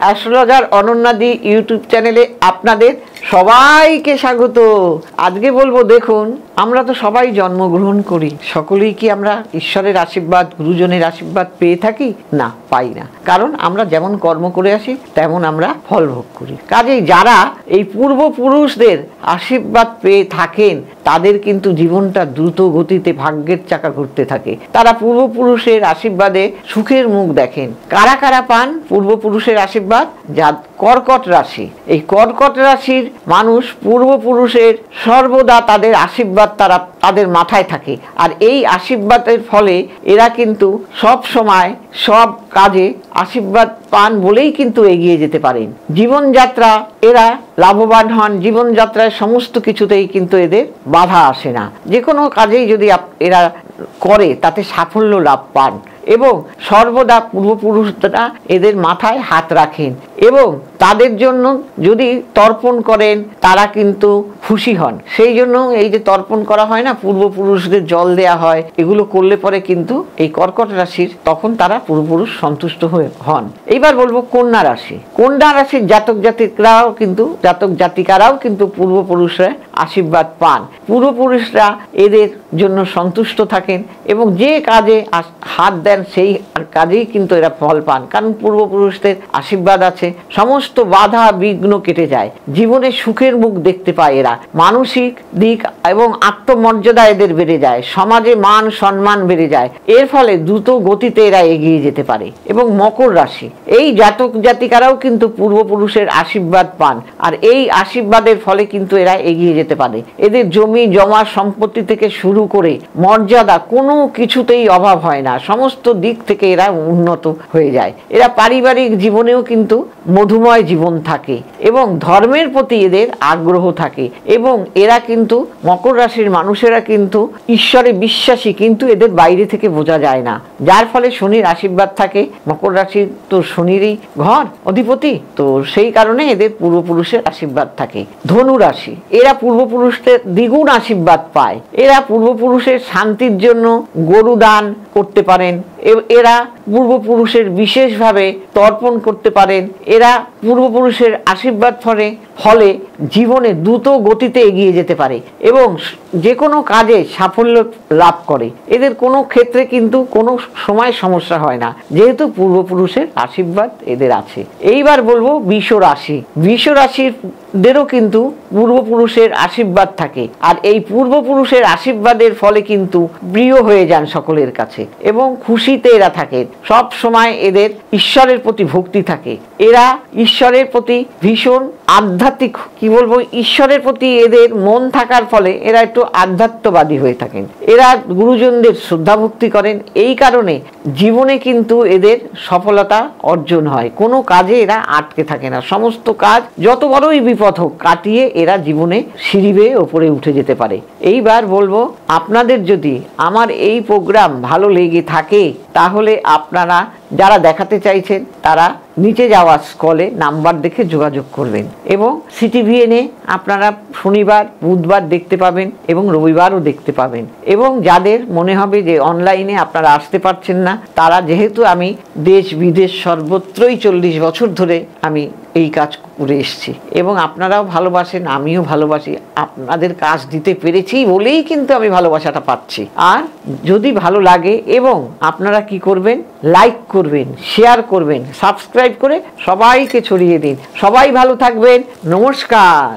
Astrologer অনন্যাদি YouTube চ্যানেলে আপনাদের সবাইকে স্বাগত। আজকে বলবো, দেখুন আমরা তো সবাই জন্মগ্রহণ করি, সকলেই কি আমরা ঈশ্বরের আশীর্বাদ, গুরুজনের আশীর্বাদ পেয়ে থাকি? না, পাই না। কারণ আমরা যেমন কর্ম করে আসি তেমন আমরা ফল ভোগ করি। কাজেই যারা এই পূর্বপুরুষদের আশীর্বাদ পেয়ে থাকেন তাদের কিন্তু জীবনটা দ্রুত গতিতে ভাগ্যের চাকা ঘুরতে থাকে। তারা পূর্বপুরুষের আশীর্বাদে সুখের মুখ দেখেন। কারা কারা পান পূর্বপুরুষের আশীর্বাদ? যা কর্কট রাশি, এই কর্কট রাশির মানুষ পূর্বপুরুষের সর্বদা তাদের আশীর্বাদ তাদের মাথায় থাকে। আর এই আশীর্বাদের ফলে এরা কিন্তু সব সময় সব কাজে আশীর্বাদ পান বলেই কিন্তু এগিয়ে যেতে পারেন। জীবনযাত্রা এরা লাভবান হন, জীবনযাত্রায় সমস্ত কিছুতেই কিন্তু এদের বাধা আসে না। যে কোনো কাজেই যদি এরা করে তাতে সাফল্য লাভ পান এবং সর্বদা পূর্বপুরুষরা এদের মাথায় হাত রাখেন এবং তাদের জন্য যদি তর্পণ করেন তারা কিন্তু খুশি হন। সেই জন্য এই যে তর্পণ করা হয় না, পূর্বপুরুষদের জল দেয়া হয়, এগুলো করলে পরে কিন্তু এই কর্কট রাশির তখন তারা পূর্বপুরুষ সন্তুষ্ট হন। এইবার বলবো কন্যা রাশি। কন্যা রাশির জাতক জাতিকারাও কিন্তু পূর্বপুরুষরা আশীর্বাদ পান। পূর্বপুরুষরা এদের জন্য সন্তুষ্ট থাকেন এবং যে কাজে হাত দেন সেই কাজেই কিন্তু এরা ফল পান। কারণ পূর্বপুরুষদের আশীর্বাদ আছে, সমস্ত বাধা বিঘ্ন কেটে যায়, জীবনে সুখের মুখ দেখতে পায় এরা। মানসিক দিক এবং আত্মমর্যাদা এদের বেড়ে যায়, সমাজে মান সম্মান বেড়ে যায়। এর ফলে দ্রুত গতিতে এরা এগিয়ে যেতে পারে। এবং মকর রাশি, এই জাতক জাতিকারাও কিন্তু পূর্বপুরুষের আশীর্বাদ পান আর এই আশীর্বাদের ফলে কিন্তু এরা এগিয়ে যেতে পারে। এদের জমি জমা সম্পত্তি থেকে শুরু করে মর্যাদা কোনো কিছুতেই অভাব হয় না, সমস্ত দিক থেকে এরা উন্নত হয়ে যায়। এরা পারিবারিক জীবনেও কিন্তু মধুময় জীবন থাকে এবং ধর্মের প্রতি এদের আগ্রহ থাকে এবং এরা কিন্তু মকর রাশির মানুষেরা কিন্তু ঈশ্বরে বিশ্বাসী, কিন্তু এদের বাইরে থেকে বোঝা যায় না। যার ফলে শনির আশীর্বাদ থাকে। মকর রাশি তো শনিরই ঘর অধিপতি, তো সেই কারণে এদের পূর্বপুরুষের আশীর্বাদ থাকে। ধনু রাশি, এরা পূর্বপুরুষদের দ্বিগুণ আশীর্বাদ পায়। এরা পূর্বপুরুষের শান্তির জন্য গরু দান করতে পারেন, এরা পূর্বপুরুষের বিশেষভাবে তর্পণ করতে পারেন। এরা পূর্বপুরুষের আশীর্বাদ ফলে জীবনে দ্রুত গতিতে এগিয়ে যেতে পারে এবং যে কোনো কাজে সাফল্য লাভ করে। এদের কোনো ক্ষেত্রে কিন্তু কোনো সময় সমস্যা হয় না, যেহেতু পূর্বপুরুষের আশীর্বাদ এদের আছে। এইবার বলবো বৃষ রাশি। বৃষ রাশিদেরও কিন্তু পূর্বপুরুষের আশীর্বাদ থাকে আর এই পূর্বপুরুষের আশীর্বাদের ফলে কিন্তু প্রিয় হয়ে যান সকলের কাছে এবং খুশিতে এরা থাকেন। সব সময় এদের ঈশ্বরের প্রতি ভক্তি থাকে। এরা ঈশ্বরের প্রতি ভীষণ আধ্যাত্মিক, কি বলবো, ঈশ্বরের প্রতি এদের মন থাকার ফলে এরা একটু আধ্যাত্মবাদী হয়ে থাকেন। এরা গুরুজনদের শ্রদ্ধা ভক্তি করেন। এই কারণে জীবনে কিন্তু এদের সফলতা অর্জন হয়, কোনো কাজে এরা আটকে থাকে না। সমস্ত কাজ যত বড়ই বিপদ হোক কাটিয়ে এরা জীবনে সিঁড়ি বেয়ে ওপরে উঠে যেতে পারে। এইবার বলবো, আপনাদের যদি আমার এই প্রোগ্রাম ভালো লেগে থাকে তাহলে আপনারা যারা দেখাতে চাইছেন তারা নিচে যাওয়া স্কলে নাম্বার দেখে যোগাযোগ করবেন এবং সিটিভিএনে আপনারা শনিবার বুধবার দেখতে পাবেন এবং রবিবারও দেখতে পাবেন। এবং যাদের মনে হবে যে অনলাইনে আপনারা আসতে পারছেন না, তারা, যেহেতু আমি দেশ বিদেশ সর্বত্রই 40 বছর ধরে আমি এই কাজ করে এসেছি এবং আপনারাও ভালোবাসেন, আমিও ভালোবাসি। আপনাদের কাজ দিতে পেরেছি বলেই কিন্তু আমি ভালোবাসাটা পাচ্ছি। আর যদি ভালো লাগে এবং আপনারা কি করবেন, লাইক করবেন, শেয়ার করবেন, সাবস্ক্রাইব করে সবাইকে ছড়িয়ে দিন। সবাই ভালো থাকবেন। নমস্কার।